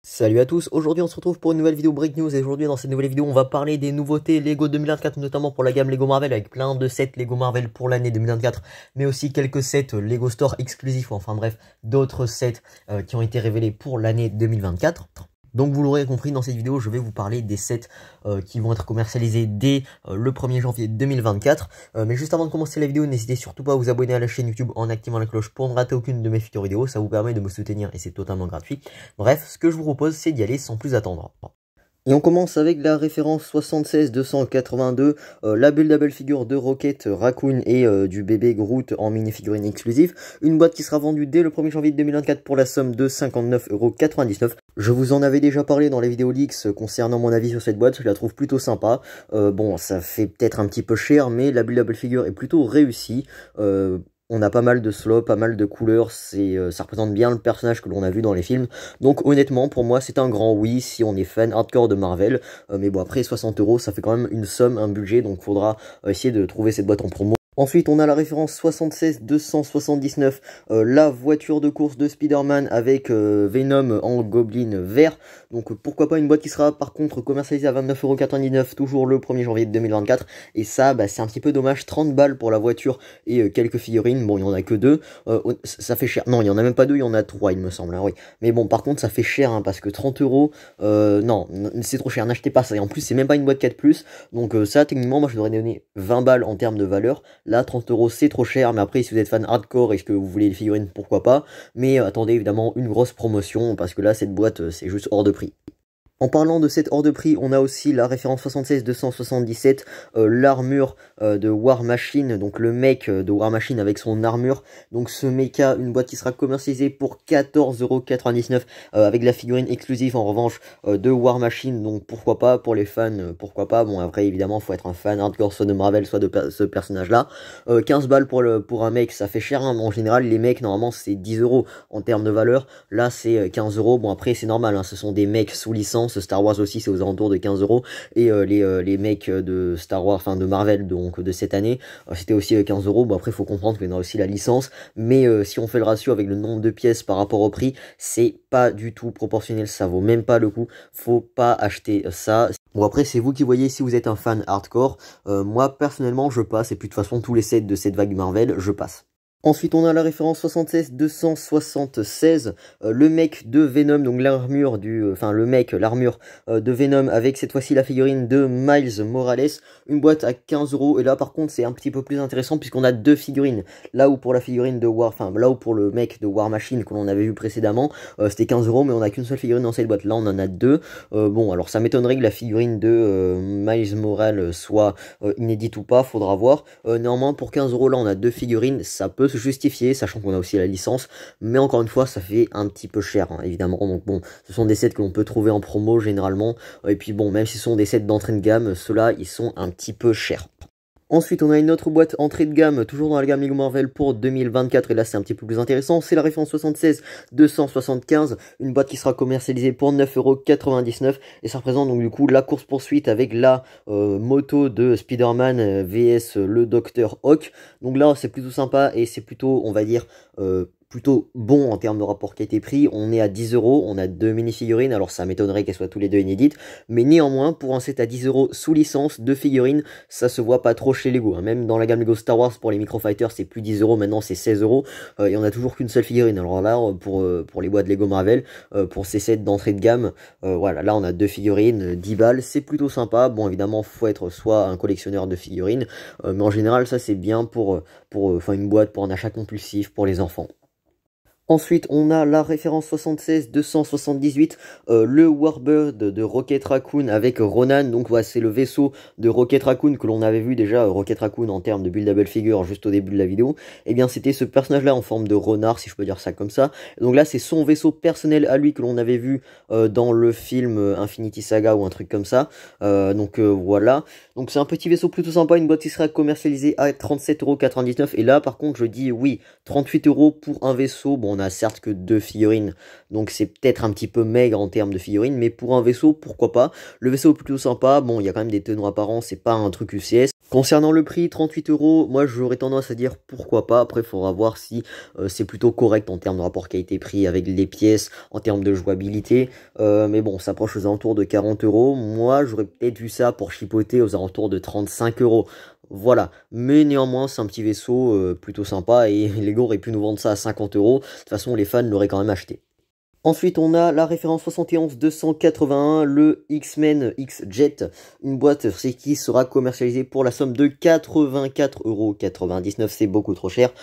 Salut à tous, aujourd'hui on se retrouve pour une nouvelle vidéo Break News et aujourd'hui dans cette nouvelle vidéo on va parler des nouveautés Lego 2024 notamment pour la gamme Lego Marvel avec plein de sets Lego Marvel pour l'année 2024 mais aussi quelques sets Lego Store exclusifs ou enfin bref d'autres sets qui ont été révélés pour l'année 2024. Donc vous l'aurez compris, dans cette vidéo, je vais vous parler des sets qui vont être commercialisés dès le 1er janvier 2024. Mais juste avant de commencer la vidéo, n'hésitez surtout pas à vous abonner à la chaîne YouTube en activant la cloche pour ne rater aucune de mes futures vidéos. Ça vous permet de me soutenir et c'est totalement gratuit. Bref, ce que je vous propose, c'est d'y aller sans plus attendre. Et on commence avec la référence 76282, la buildable figure de Rocket Raccoon et du bébé Groot en mini-figurine exclusive. Une boîte qui sera vendue dès le 1er janvier 2024 pour la somme de 59,99 €. Je vous en avais déjà parlé dans les vidéos leaks concernant mon avis sur cette boîte, je la trouve plutôt sympa. Bon, ça fait peut-être un petit peu cher, mais la buildable figure est plutôt réussie. On a pas mal de slots, pas mal de couleurs, ça représente bien le personnage que l'on a vu dans les films. Donc honnêtement, pour moi, c'est un grand oui si on est fan hardcore de Marvel. Mais bon, après 60 €, ça fait quand même une somme, un budget, donc faudra essayer de trouver cette boîte en promo. Ensuite, on a la référence 76279, la voiture de course de Spider-Man avec Venom en Goblin vert. Donc pourquoi pas une boîte qui sera par contre commercialisée à 29,99 € toujours le 1er janvier 2024. Et ça, c'est un petit peu dommage, 30 balles pour la voiture et quelques figurines. Bon, il n'y en a que deux, ça fait cher. Non, il n'y en a même pas deux, il y en a trois il me semble, hein, oui. Mais bon, par contre, ça fait cher, hein, parce que 30 €, non, c'est trop cher, n'achetez pas ça. Et en plus, c'est même pas une boîte 4+, donc ça, techniquement, moi je devrais donner 20 balles en termes de valeur. Là, 30 € c'est trop cher, mais après, si vous êtes fan hardcore et que vous voulez les figurines, pourquoi pas. Mais attendez évidemment une grosse promotion, parce que là, cette boîte, c'est juste hors de prix. En parlant de cette hors de prix, on a aussi la référence 76277, l'armure de War Machine, donc le mech de War Machine avec son armure. Donc ce mecha, une boîte qui sera commercialisée pour 14,99 € avec la figurine exclusive en revanche de War Machine. Donc pourquoi pas, pour les fans, pourquoi pas. Bon après évidemment, faut être un fan hardcore soit de Marvel, soit de ce personnage-là. 15 balles pour un mec, ça fait cher, hein. En général, les mecs, normalement, c'est 10 € en termes de valeur. Là, c'est 15 €. Bon après, c'est normal, hein, ce sont des mecs sous licence. Star Wars aussi, c'est aux alentours de 15 €. Et les mecs de Star Wars, enfin de Marvel, donc de cette année, c'était aussi 15 €. Bon après, il faut comprendre qu'il y en a aussi la licence. Mais si on fait le ratio avec le nombre de pièces par rapport au prix, c'est pas du tout proportionnel. Ça vaut même pas le coup. Faut pas acheter ça. Bon après, c'est vous qui voyez si vous êtes un fan hardcore. Moi, personnellement, je passe. Et puis de toute façon, tous les sets de cette vague Marvel, je passe. Ensuite, on a la référence 76276, le mec de Venom, donc l'armure l'armure de Venom avec cette fois-ci la figurine de Miles Morales, une boîte à 15 €. Et là, par contre, c'est un petit peu plus intéressant puisqu'on a deux figurines. Là où pour la figurine de là où pour le mec de War Machine que l'on avait vu précédemment, c'était 15 €, mais on a qu'une seule figurine dans cette boîte. Là, on en a deux. Bon, alors ça m'étonnerait que la figurine de Miles Morales soit inédite ou pas, faudra voir. Néanmoins, pour 15 € là, on a deux figurines, ça peut se justifier, sachant qu'on a aussi la licence, mais encore une fois, ça fait un petit peu cher, hein, évidemment. Donc bon, ce sont des sets que l'on peut trouver en promo généralement, et puis bon, même si ce sont des sets d'entrée de gamme, ceux-là, ils sont un petit peu chers. Ensuite, on a une autre boîte entrée de gamme, toujours dans la gamme Lego Marvel pour 2024, et là c'est un petit peu plus intéressant, c'est la référence 76275, une boîte qui sera commercialisée pour 9,99 €, et ça représente donc du coup la course-poursuite avec la moto de Spider-Man vs le Dr. Ock. Donc là c'est plutôt sympa, et c'est plutôt, on va dire, plutôt bon en termes de rapport qualité-prix. On est à 10 €, on a deux mini-figurines, alors ça m'étonnerait qu'elles soient tous les deux inédites, mais néanmoins, pour un set à 10 € sous licence, deux figurines, ça se voit pas trop chez Lego, hein. Même dans la gamme Lego Star Wars, pour les Micro Fighters, c'est plus 10 €, maintenant c'est 16 €, et on a toujours qu'une seule figurine. Alors là, pour les boîtes Lego Marvel, pour ces sets d'entrée de gamme, voilà, là on a deux figurines, 10 balles, c'est plutôt sympa. Bon, évidemment, faut être soit un collectionneur de figurines, mais en général, ça c'est bien pour une boîte pour un achat compulsif pour les enfants. Ensuite, on a la référence 76278, le Warbird de Rocket Raccoon avec Ronan. Donc voilà, c'est le vaisseau de Rocket Raccoon que l'on avait vu déjà, Rocket Raccoon en termes de buildable figure juste au début de la vidéo. Et bien c'était ce personnage-là en forme de renard, si je peux dire ça comme ça. Donc là, c'est son vaisseau personnel à lui que l'on avait vu dans le film Infinity Saga ou un truc comme ça. Donc voilà. Donc c'est un petit vaisseau plutôt sympa, une boîte qui sera commercialisée à 37,99 €. Et là par contre je dis oui, 38 € pour un vaisseau. Bon, on a certes que 2 figurines, donc c'est peut-être un petit peu maigre en termes de figurines, mais pour un vaisseau, pourquoi pas. Le vaisseau est plutôt sympa, bon il y a quand même des tenons apparents, c'est pas un truc UCS. Concernant le prix, 38 €, moi j'aurais tendance à dire pourquoi pas. Après il faudra voir si c'est plutôt correct en termes de rapport qualité-prix avec les pièces, en termes de jouabilité. Mais bon, ça approche aux alentours de 40 €. Moi j'aurais peut-être vu ça pour chipoter aux alentours de 35 €. Voilà, mais néanmoins c'est un petit vaisseau plutôt sympa et Lego aurait pu nous vendre ça à 50 €. De toute façon les fans l'auraient quand même acheté. Ensuite, on a la référence 71-281, le X-Men X-Jet, une boîte qui sera commercialisée pour la somme de 84,99 €. C'est beaucoup trop cher.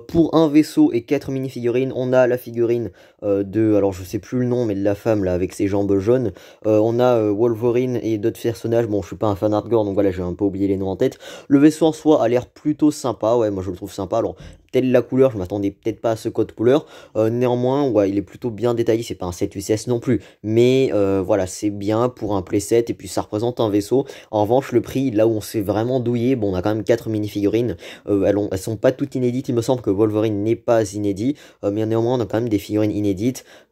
Pour un vaisseau et 4 mini-figurines, on a la figurine alors je sais plus le nom, mais de la femme là avec ses jambes jaunes. On a Wolverine et d'autres personnages. Bon, je suis pas un fan hardcore, donc voilà, j'ai un peu oublié les noms en tête. Le vaisseau en soi a l'air plutôt sympa, ouais, moi je le trouve sympa. Alors, telle la couleur, je m'attendais peut-être pas à ce code couleur. Néanmoins, ouais, il est plutôt bien détaillé, c'est pas un 7 UCS non plus, mais voilà, c'est bien pour un playset et puis ça représente un vaisseau. En revanche, le prix, là où on s'est vraiment douillé, bon, on a quand même 4 mini-figurines, elles sont pas toutes inédites, il me semble que Wolverine n'est pas inédit, mais néanmoins on a quand même des figurines inédites,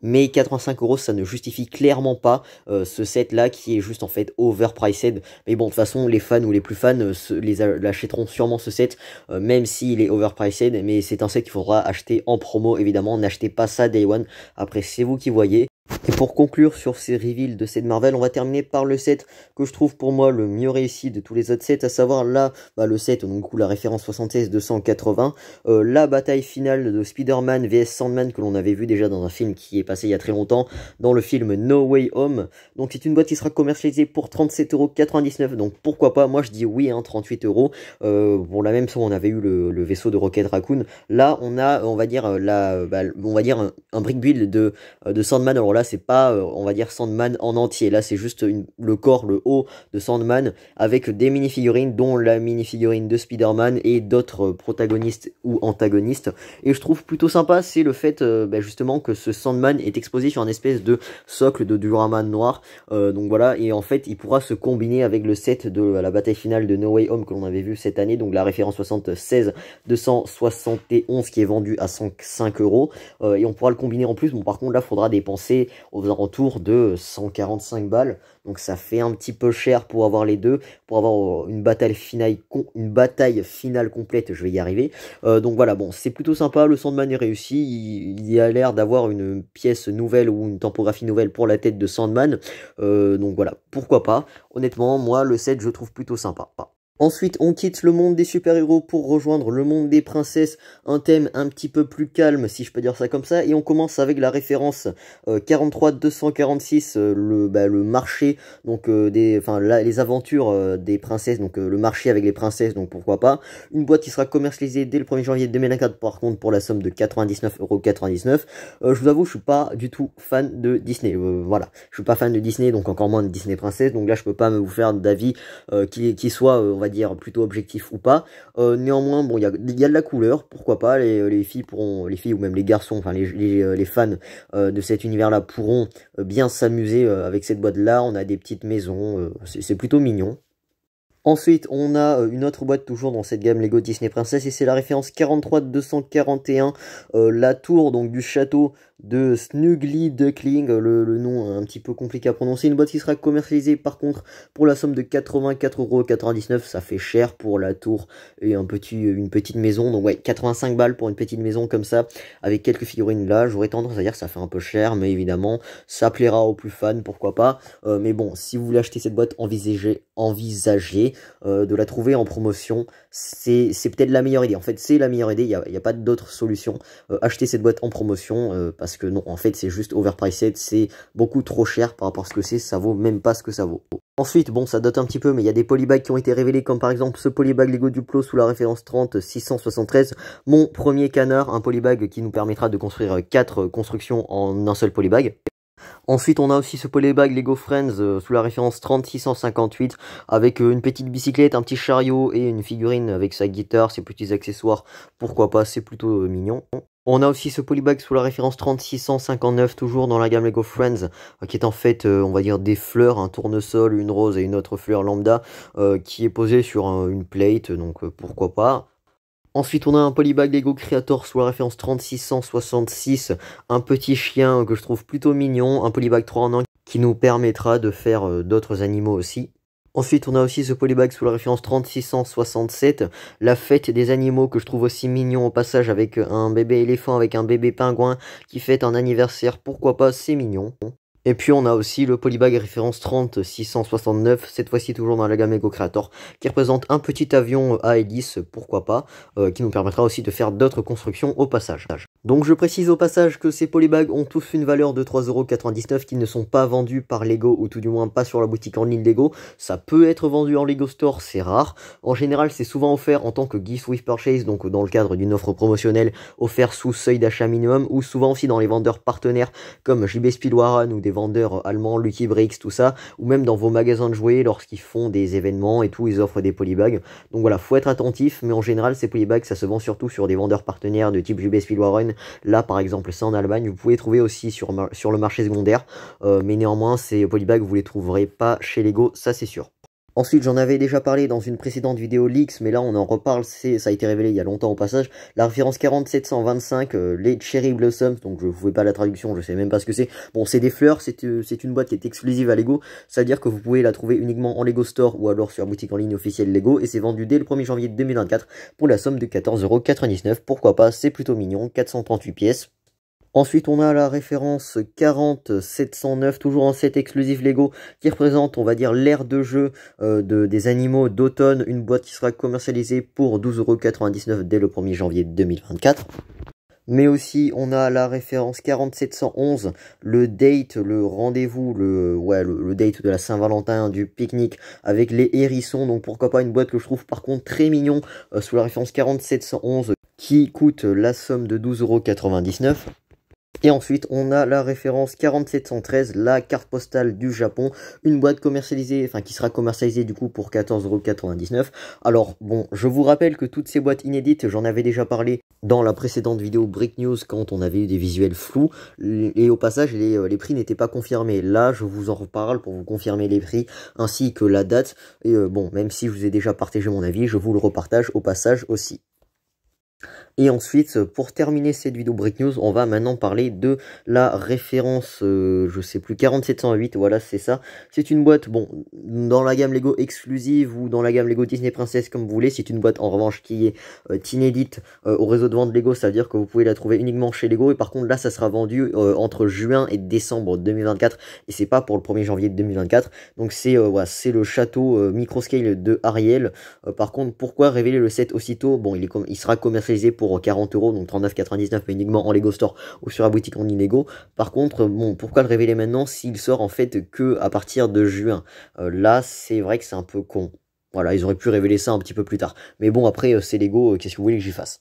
mais 85 € ça ne justifie clairement pas ce set là qui est juste en fait overpriced. Mais bon, de toute façon, les fans ou les plus fans l'achèteront sûrement ce set, même s'il est overpriced, mais c'est un set qu'il faudra acheter en promo évidemment. N'achetez pas ça day one, après c'est vous qui voyez. Et pour conclure sur ces reveals de set Marvel, on va terminer par le set que je trouve pour moi le mieux réussi de tous les autres sets, à savoir là, le set, donc la référence 76-280, la bataille finale de Spider-Man vs Sandman que l'on avait vu déjà dans un film qui est passé il y a très longtemps, dans le film No Way Home. Donc c'est une boîte qui sera commercialisée pour 37,99 €, donc pourquoi pas, moi je dis oui, 38 €. Pour la même somme, on avait eu le vaisseau de Rocket Raccoon, là on a, on va dire, un brick build de Sandman. Alors là c'est pas on va dire Sandman en entier, là c'est juste le corps, le haut de Sandman avec des mini-figurines dont la mini-figurine de Spider-Man et d'autres protagonistes ou antagonistes. Et je trouve plutôt sympa, c'est le fait justement que ce Sandman est exposé sur un espèce de socle de diorama noir, donc voilà, et en fait il pourra se combiner avec le set de la bataille finale de No Way Home que l'on avait vu cette année, donc la référence 76-271 qui est vendue à 105 €, et on pourra le combiner en plus. Bon, par contre là faudra dépenser aux alentours de 145 balles, donc ça fait un petit peu cher pour avoir les deux, pour avoir une bataille finale complète, je vais y arriver. Donc voilà, bon, c'est plutôt sympa, le Sandman est réussi, il a l'air d'avoir une pièce nouvelle ou une tempographie nouvelle pour la tête de Sandman, donc voilà, pourquoi pas. Honnêtement, moi le set je trouve plutôt sympa. Ensuite, on quitte le monde des super-héros pour rejoindre le monde des princesses, un thème un petit peu plus calme, si je peux dire ça comme ça, et on commence avec la référence 43-246, le marché, donc les aventures des princesses, donc le marché avec les princesses, donc pourquoi pas. Une boîte qui sera commercialisée dès le 1er janvier 2024, par contre, pour la somme de 99,99 €. Je vous avoue, je suis pas du tout fan de Disney, voilà, je suis pas fan de Disney, donc encore moins de Disney Princess, donc là je peux pas vous faire d'avis qui soit, on va dire, plutôt objectif ou pas. Néanmoins, bon, il y a de la couleur, pourquoi pas, les filles ou même les garçons, enfin les fans de cet univers là pourront bien s'amuser avec cette boîte là. On a des petites maisons, c'est plutôt mignon. Ensuite, on a une autre boîte toujours dans cette gamme Lego Disney Princess, et c'est la référence 43-241, la tour donc du château de Snuggly Duckling, le nom un petit peu compliqué à prononcer. Une boîte qui sera commercialisée par contre pour la somme de 84,99 €, ça fait cher pour la tour et une petite maison, donc ouais, 85 balles pour une petite maison comme ça, avec quelques figurines là, j'aurais tendance à dire que ça fait un peu cher, mais évidemment, ça plaira aux plus fans, pourquoi pas. Mais bon, si vous voulez acheter cette boîte, envisagez de la trouver en promotion, c'est peut-être la meilleure idée. En fait, c'est la meilleure idée, il n'y a pas d'autre solution. Acheter cette boîte en promotion, parce que non, en fait, c'est juste overpriced, c'est beaucoup trop cher par rapport à ce que c'est, ça vaut même pas ce que ça vaut. Ensuite, bon, ça date un petit peu, mais il y a des polybags qui ont été révélés, comme par exemple ce polybag Lego Duplo sous la référence 30-673, mon premier canard, un polybag qui nous permettra de construire 4 constructions en un seul polybag. Ensuite, on a aussi ce polybag Lego Friends sous la référence 3658 avec une petite bicyclette, un petit chariot et une figurine avec sa guitare, ses petits accessoires. Pourquoi pas, c'est plutôt mignon. On a aussi ce polybag sous la référence 3659, toujours dans la gamme Lego Friends, qui est en fait, on va dire, des fleurs, un tournesol, une rose et une autre fleur lambda, qui est posée sur une plate, donc pourquoi pas. Ensuite, on a un polybag Lego Creator sous la référence 3666, un petit chien que je trouve plutôt mignon, un polybag 3 en 1 qui nous permettra de faire d'autres animaux aussi. Ensuite, on a aussi ce polybag sous la référence 3667, la fête des animaux que je trouve aussi mignon au passage avec un bébé éléphant, avec un bébé pingouin qui fête un anniversaire, pourquoi pas, c'est mignon. Et puis on a aussi le polybag référence 30669, cette fois-ci toujours dans la gamme Lego Creator, qui représente un petit avion à hélice, pourquoi pas, qui nous permettra aussi de faire d'autres constructions au passage. Donc je précise au passage que ces polybags ont tous une valeur de 3,99 € qui ne sont pas vendus par Lego, ou tout du moins pas sur la boutique en ligne Lego. Ça peut être vendu en Lego Store, c'est rare. En général, c'est souvent offert en tant que gift with purchase, donc dans le cadre d'une offre promotionnelle offert sous seuil d'achat minimum, ou souvent aussi dans les vendeurs partenaires comme JB Speedwagon ou des vendeurs allemands, Lucky Bricks, tout ça, ou même dans vos magasins de jouets lorsqu'ils font des événements et tout, ils offrent des polybags. Donc voilà, faut être attentif, mais en général, ces polybags, ça se vend surtout sur des vendeurs partenaires de type JB Speedwagon. Là, par exemple, c'est en Allemagne. Vous pouvez trouver aussi sur le marché secondaire, mais néanmoins, ces polybags, vous les trouverez pas chez Lego, ça c'est sûr. Ensuite, j'en avais déjà parlé dans une précédente vidéo leaks, mais là on en reparle, ça a été révélé il y a longtemps au passage. La référence 4725, les Cherry Blossoms, donc je ne pouvais pas la traduction, je sais même pas ce que c'est. Bon, c'est des fleurs, c'est une boîte qui est exclusive à Lego, c'est-à-dire que vous pouvez la trouver uniquement en Lego Store ou alors sur la boutique en ligne officielle Lego, et c'est vendu dès le 1er janvier 2024 pour la somme de 14,99 €. Pourquoi pas, c'est plutôt mignon, 438 pièces. Ensuite, on a la référence 40709, toujours en set exclusif Lego, qui représente, on va dire, l'aire de jeu des animaux d'automne. Une boîte qui sera commercialisée pour 12,99 € dès le 1er janvier 2024. Mais aussi, on a la référence 4711, le date, le rendez-vous, le date de la Saint-Valentin, du pique-nique avec les hérissons. Donc pourquoi pas une boîte que je trouve par contre très mignon sous la référence 4711, qui coûte la somme de 12,99 €. Et ensuite, on a la référence 4713, la carte postale du Japon, une boîte commercialisée, enfin qui sera commercialisée du coup pour 14,99 €. Alors bon, je vous rappelle que toutes ces boîtes inédites, j'en avais déjà parlé dans la précédente vidéo Brick News quand on avait eu des visuels flous, et au passage les prix n'étaient pas confirmés. Là, je vous en reparle pour vous confirmer les prix ainsi que la date. Et bon, même si je vous ai déjà partagé mon avis, je vous le repartage au passage aussi. Et ensuite, pour terminer cette vidéo Brick News, on va maintenant parler de la référence, je sais plus, 4708, voilà, c'est ça. C'est une boîte, bon, dans la gamme Lego exclusive ou dans la gamme Lego Disney Princess, comme vous voulez. C'est une boîte, en revanche, qui est inédite au réseau de vente Lego, c'est-à-dire que vous pouvez la trouver uniquement chez Lego. Et par contre, là, ça sera vendu entre juin et décembre 2024, et c'est pas pour le 1er janvier 2024. Donc c'est voilà, c'est le château microscale de Ariel. Par contre, pourquoi révéler le set aussitôt? Bon, il sera commercialisé pour 40 €, donc 39,99 €, mais uniquement en Lego Store ou sur la boutique en ligne Lego. Par contre, bon, pourquoi le révéler maintenant s'il sort en fait que à partir de juin? Là, c'est vrai que c'est un peu con. Voilà, ils auraient pu révéler ça un petit peu plus tard. Mais bon, après, c'est Lego, qu'est-ce que vous voulez que j'y fasse?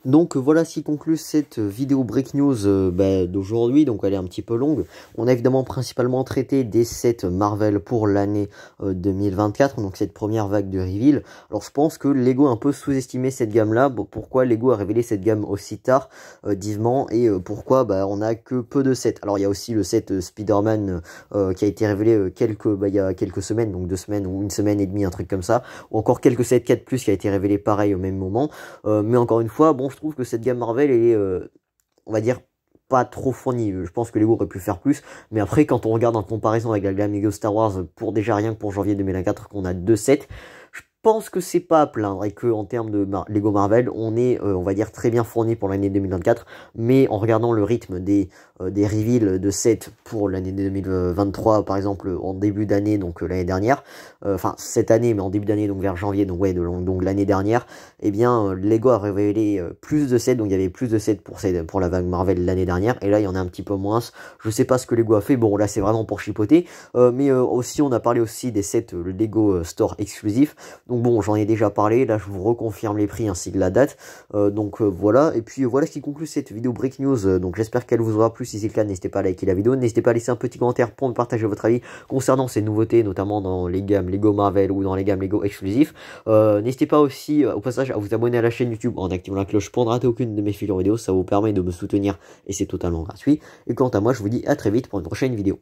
Donc voilà ce qui conclut cette vidéo Brick News d'aujourd'hui, donc elle est un petit peu longue. On a évidemment principalement traité des sets Marvel pour l'année 2024, donc cette première vague de reveal. Alors je pense que Lego a un peu sous-estimé cette gamme-là. Bon, pourquoi Lego a révélé cette gamme aussi tard, vivement, et pourquoi on a que peu de sets. Alors il y a aussi le set Spider-Man qui a été révélé il y a quelques semaines, donc 2 semaines ou 1 semaine et demie, un truc comme ça. Ou encore quelques sets 4+, qui a été révélé pareil au même moment. Mais encore une fois, bon, je trouve que cette gamme Marvel est, on va dire, pas trop fournie. Je pense que Lego aurait pu faire plus, mais après, quand on regarde en comparaison avec la gamme Lego Star Wars, pour déjà rien que pour janvier 2024, qu'on a 2 sets, je pense que c'est pas à plaindre, et que en termes de Lego Marvel, on est, on va dire, très bien fourni pour l'année 2024, mais en regardant le rythme des reveals de sets pour l'année 2023, par exemple, en début d'année, donc l'année dernière, enfin cette année, mais en début d'année, donc vers janvier, donc ouais, donc l'année dernière, eh bien, Lego a révélé plus de sets, donc il y avait plus de sets pour la vague Marvel l'année dernière, et là, il y en a un petit peu moins. Je sais pas ce que Lego a fait, bon, là, c'est vraiment pour chipoter, mais aussi, on a parlé aussi des sets Lego Store exclusifs. Donc bon, j'en ai déjà parlé, là je vous reconfirme les prix ainsi que la date. Donc voilà, et puis voilà ce qui conclut cette vidéo Brick News. Donc j'espère qu'elle vous aura plu. si c'est le cas, n'hésitez pas à liker la vidéo, n'hésitez pas à laisser un petit commentaire pour me partager votre avis concernant ces nouveautés, notamment dans les gammes Lego Marvel ou dans les gammes Lego exclusifs. N'hésitez pas aussi au passage à vous abonner à la chaîne YouTube en activant la cloche pour ne rater aucune de mes futures vidéos, ça vous permet de me soutenir et c'est totalement gratuit. Et quant à moi, je vous dis à très vite pour une prochaine vidéo.